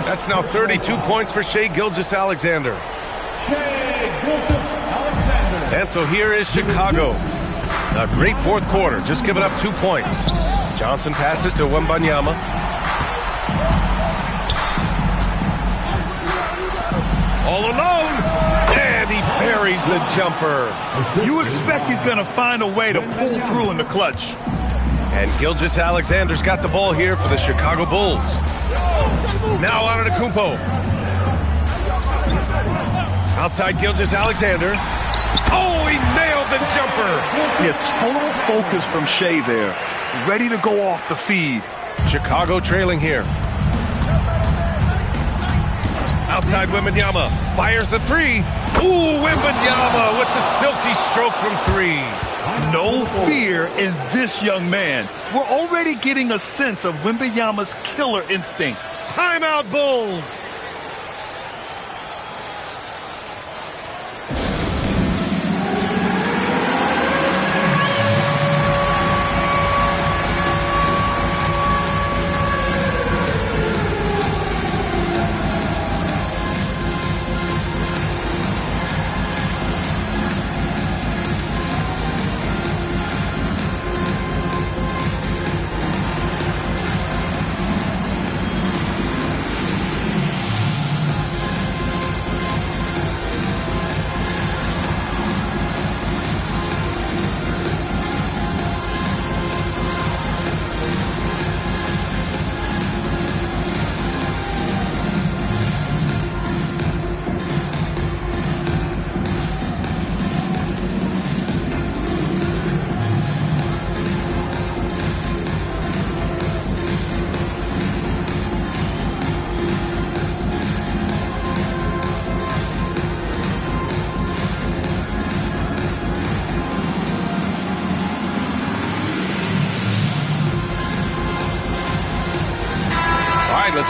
S1: That's now 32 points for Shai Gilgeous-Alexander. And so here is Chicago. A great fourth quarter, just giving up 2 points. Johnson passes to Wembanyama. All alone, and he buries the jumper.
S3: You expect he's going to find a way to pull through in the clutch.
S1: And Gilgeous-Alexander's got the ball here for the Chicago Bulls. Now Antetokounmpo. Outside Gilgeous-Alexander. Oh, he nailed the jumper.
S3: Yeah, total focus from Shai there. Ready to go off the feed.
S1: Chicago trailing here. Outside Wembanyama. Fires the 3. Ooh, Wembanyama with the silky stroke from 3.
S3: No fear in this young man. We're already getting a sense of Wembanyama's killer instinct.
S1: Timeout, Bulls.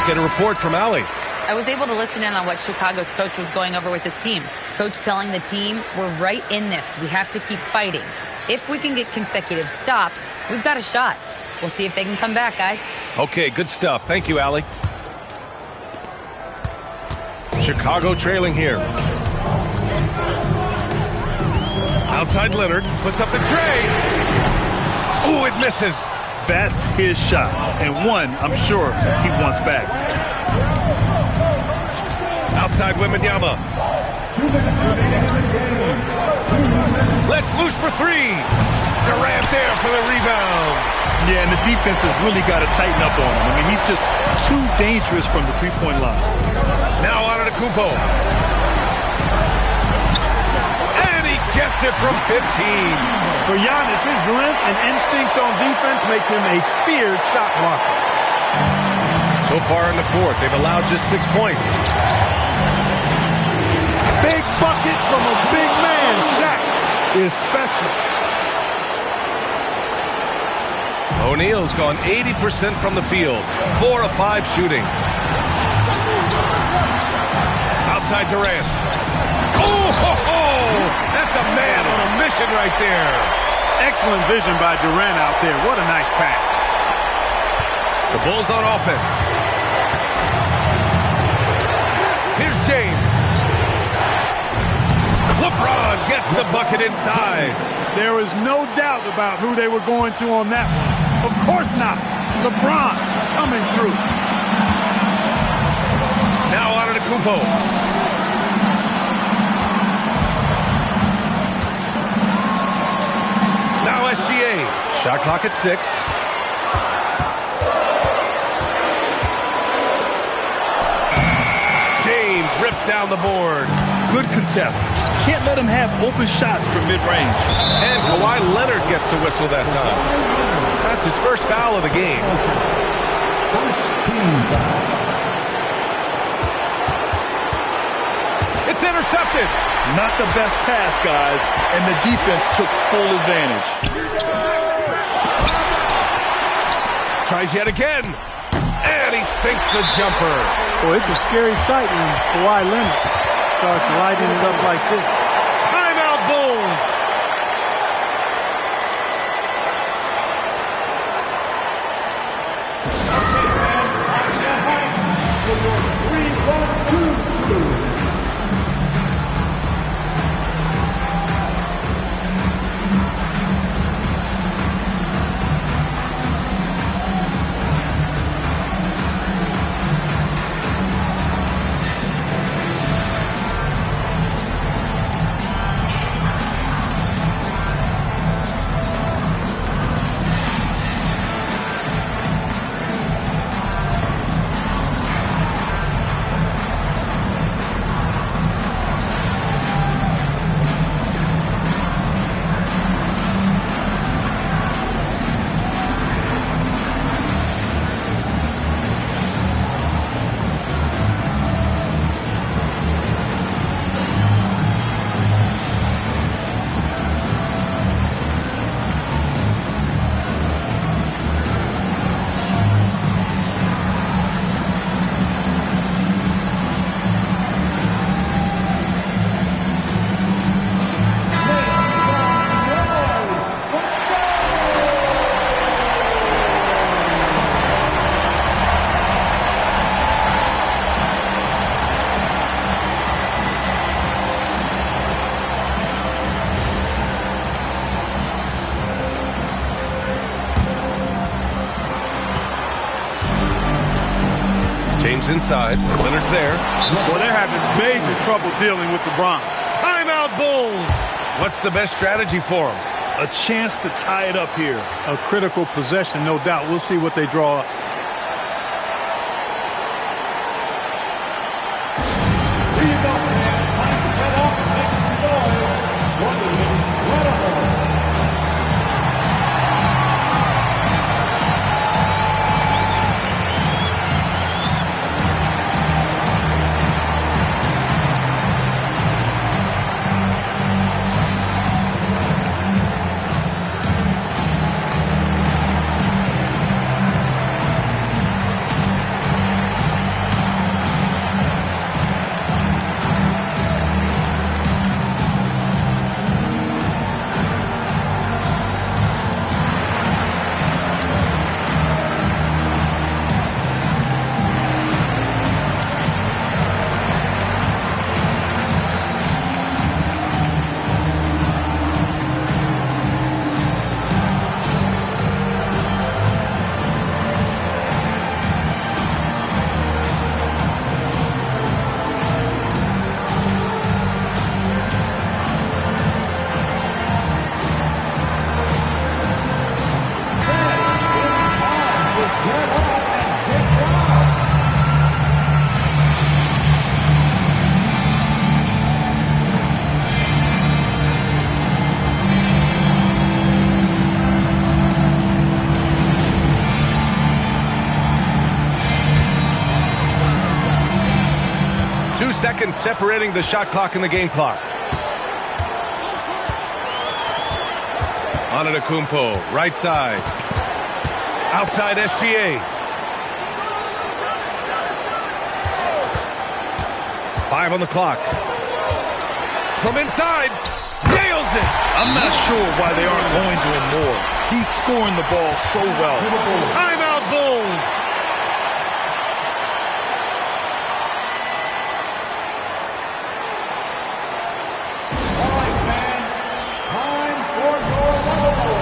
S1: Let's get a report from Allie.
S4: I was able to listen in on what Chicago's coach was going over with his team. Coach telling the team, we're right in this. We have to keep fighting. If we can get consecutive stops, we've got a shot. We'll see if they can come back, guys.
S1: Okay, good stuff. Thank you, Allie. Chicago trailing here. Outside Leonard, puts up the tray. Ooh, it misses.
S3: That's his shot, and one I'm sure he wants back.
S1: Outside Wembanyama. Let's loose for three. Durant there for the rebound.
S3: Yeah, and the defense has really got to tighten up on him. I mean, he's just too dangerous from the three-point line.
S1: Now Antetokounmpo. And he gets it from 15.
S6: For Giannis, his length and instincts on defense make him a feared shot blocker.
S1: So far in the fourth, they've allowed just 6 points.
S6: Big bucket from a big man. Shaq is special.
S1: O'Neal's gone 80% from the field. 4 of 5 shooting. Outside Durant. Oh, ho, ho! That's a man on a mission right there.
S6: Excellent vision by Durant out there. What a nice pass.
S1: The Bulls on offense. Here's James. LeBron gets the bucket inside.
S6: There is no doubt about who they were going to on that one. Of course not. LeBron coming through.
S1: Now Antetokounmpo. Now SGA. Shot clock at 6. James rips down the board.
S3: Good contest. Can't let him have open shots from mid-range.
S1: And Kawhi Leonard gets a whistle that time. That's his first foul of the game.
S5: First team foul.
S1: It's intercepted.
S3: Not the best pass, guys, and the defense took full advantage.
S1: Tries yet again. And he sinks the jumper.
S6: Boy, it's a scary sight when Kawhi Leonard starts lighting it up like this.
S1: Timeout Bulls. James inside. Leonard's there.
S6: Well, they're having major trouble dealing with LeBron.
S1: Timeout Bulls. What's the best strategy for them?
S3: A chance to tie it up here.
S6: A critical possession, no doubt. We'll see what they draw up.
S1: seconds separating the shot clock and the game clock. Antetokounmpo, right side. Outside SGA. 5 on the clock. From inside, nails it.
S3: I'm not sure why they aren't going to him more. He's scoring the ball so well.
S1: Timeout Bulls.
S5: All right, fans. Time for your bubble.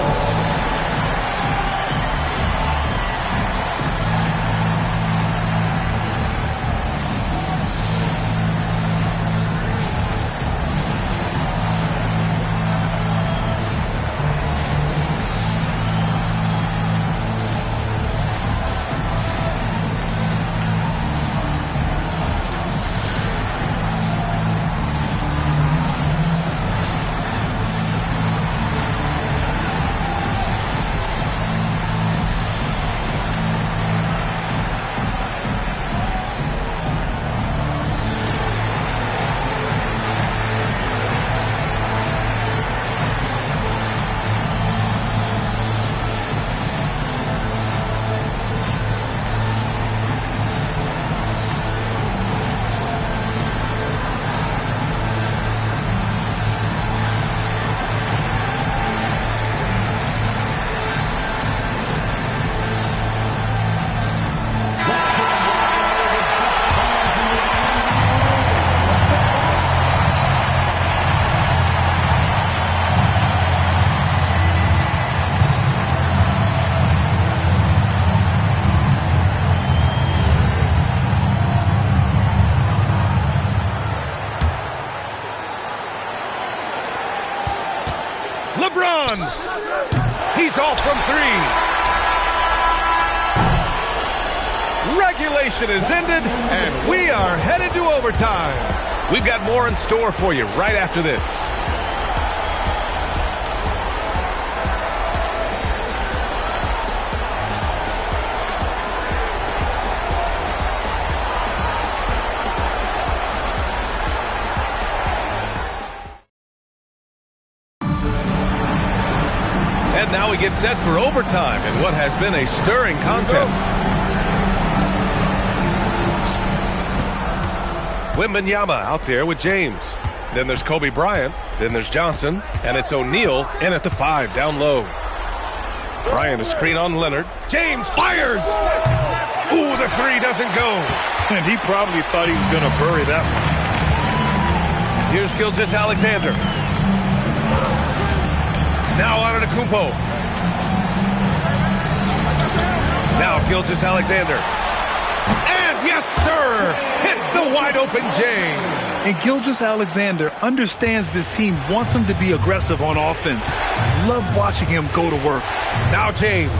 S1: LeBron. He's off from 3. Regulation is ended, and we are headed to overtime. We've got more in store for you right after this. And now we get set for overtime in what has been a stirring contest. Wembanyama out there with James. Then there's Kobe Bryant. Then there's Johnson. And it's O'Neal in at the 5 down low. Bryant a screen on Leonard. James fires! Ooh, the 3 doesn't go.
S3: And he probably thought he was going to bury that one.
S1: Here's Gilgeous-Alexander. Now Antetokounmpo. Now Gilgeous-Alexander. And yes, sir! Hits the wide-open James.
S3: And Gilgeous-Alexander understands this team wants him to be aggressive on offense. Love watching him go to work.
S1: Now James.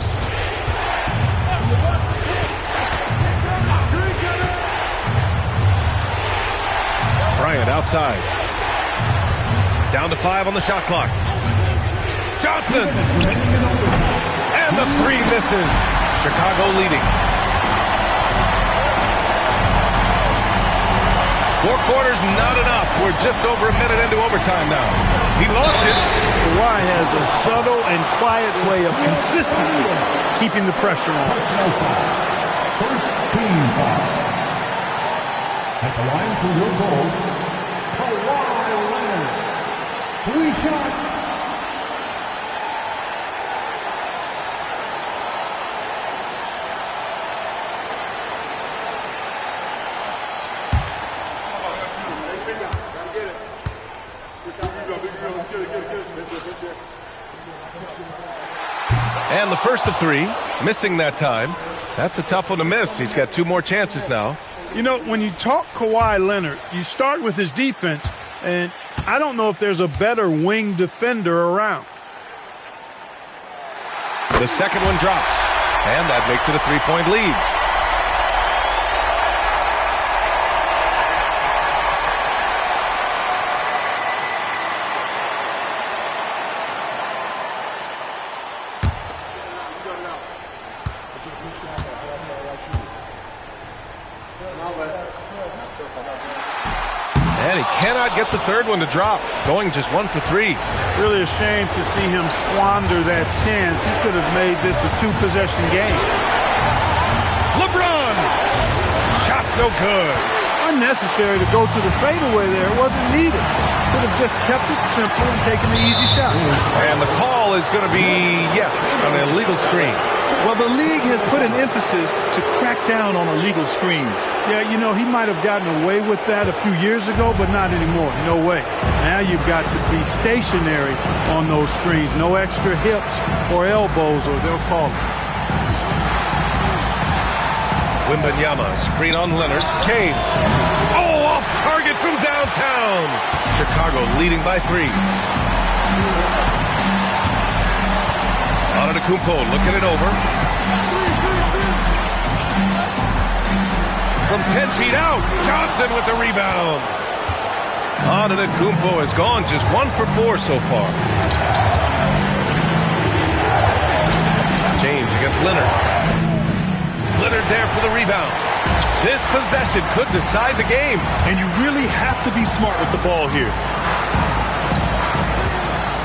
S1: Bryant outside. Down to 5 on the shot clock. Johnson! And the 3 misses. Chicago leading. 4 quarters, not enough. We're just over a minute into overtime now. He launches.
S6: Kawhi has a subtle and quiet way of consistently keeping the pressure on.
S5: First team foul. At the line for your goals, Kawhi Leonard. 3 shots.
S1: And the first of 3, missing that time. That's a tough one to miss. He's got 2 more chances now.
S6: You know, when you talk Kawhi Leonard, you start with his defense, and I don't know if there's a better wing defender around.
S1: The second one drops, and that makes it a 3-point lead. And he cannot get the third one to drop, going just 1 for 3.
S6: Really a shame to see him squander that chance. He could have made this a 2-possession game.
S1: LeBron! Shot's no good.
S6: Unnecessary to go to the fadeaway there. It wasn't needed. Could have just kept it simple and taken the easy shot.
S1: And the call is going to be, yes, an illegal screen.
S3: Well, the league has put an emphasis to crack down on illegal screens.
S6: Yeah, you know, he might have gotten away with that a few years ago, but not anymore. No way. Now you've got to be stationary on those screens. No extra hips or elbows, or they'll call it.
S1: Wembanyama, screen on Leonard. James. Oh, off target from downtown. Chicago leading by 3. Antetokounmpo looking it over. From 10 feet out, Johnson with the rebound. Antetokounmpo has gone just 1 for 4 so far. James against Leonard. Leonard there for the rebound. This possession could decide the game.
S3: And you really have to be smart with the ball here.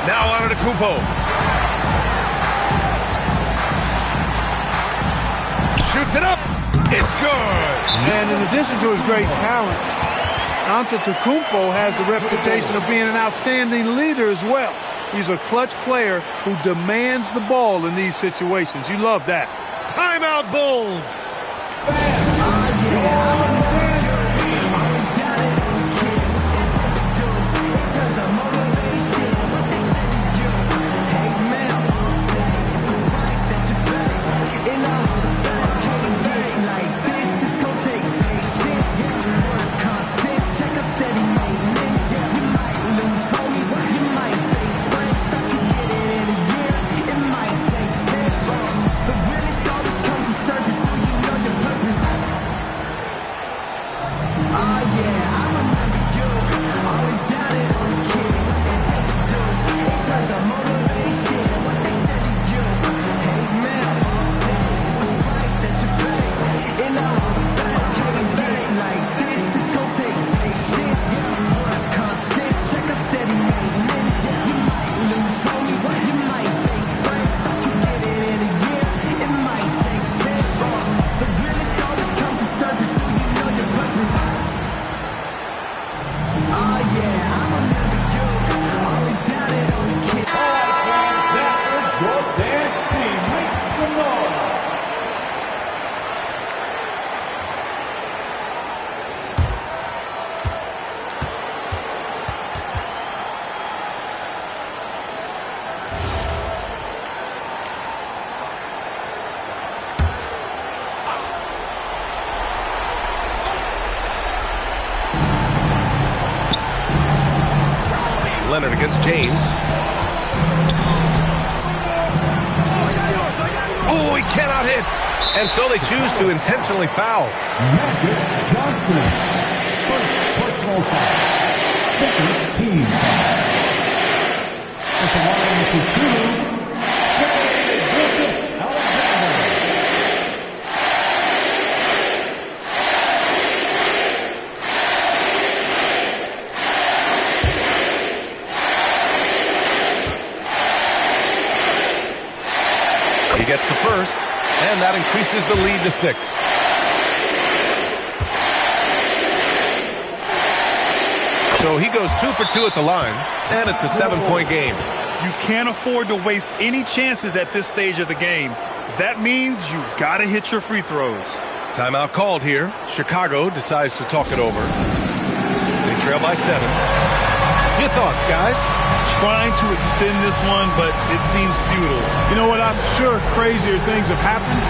S1: Now Antetokounmpo. Shoots it up. It's good.
S6: And in addition to his great talent, Antetokounmpo has the reputation of being an outstanding leader as well. He's a clutch player who demands the ball in these situations. You love that.
S1: Timeout, Bulls. Leonard against James. Oh, he cannot hit. And so they choose to intentionally foul.
S5: Magic Johnson. First personal foul. Second team foul. At the line for 2, Shai Gilgeous-Alexander.
S1: He gets the first, and that increases the lead to 6. So he goes 2 for 2 at the line, and it's a 7-point game.
S3: You can't afford to waste any chances at this stage of the game. That means you got to hit your free throws.
S1: Timeout called here. Chicago decides to talk it over. They trail by 7. Your thoughts, guys?
S3: Trying to extend this one, but it seems futile.
S6: You know what? I'm sure crazier things have happened,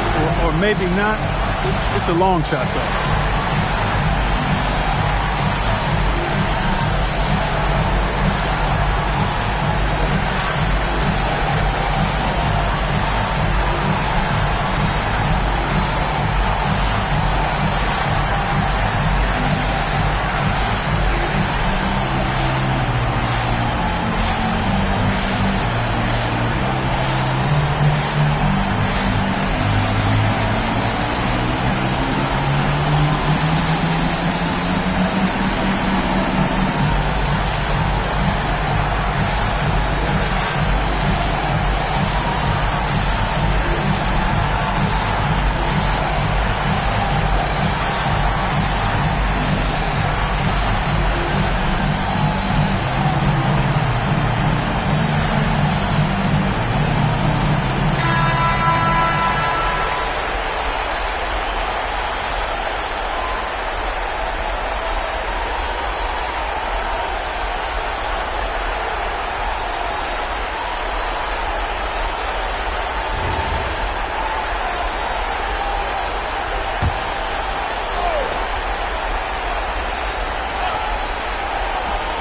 S6: or maybe not. It's a long shot, though.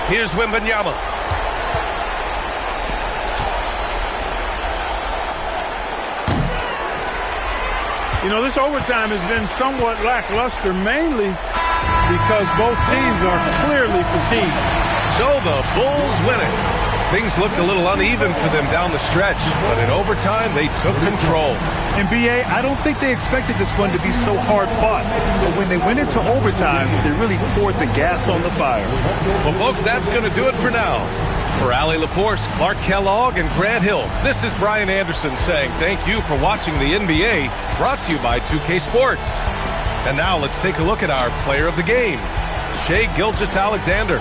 S1: Here's Wembanyama.
S6: You know, this overtime has been somewhat lackluster, mainly because both teams are clearly fatigued.
S1: So the Bulls win it. Things looked a little uneven for them down the stretch, but in overtime, they took control.
S3: And B.A., I don't think they expected this one to be so hard-fought. But when they went into overtime, they really poured the gas on the fire.
S1: Well, folks, that's going to do it for now. For Allie LaForce, Clark Kellogg, and Grant Hill, this is Brian Anderson saying thank you for watching the NBA, brought to you by 2K Sports. And now let's take a look at our player of the game, Shai Gilgeous-Alexander.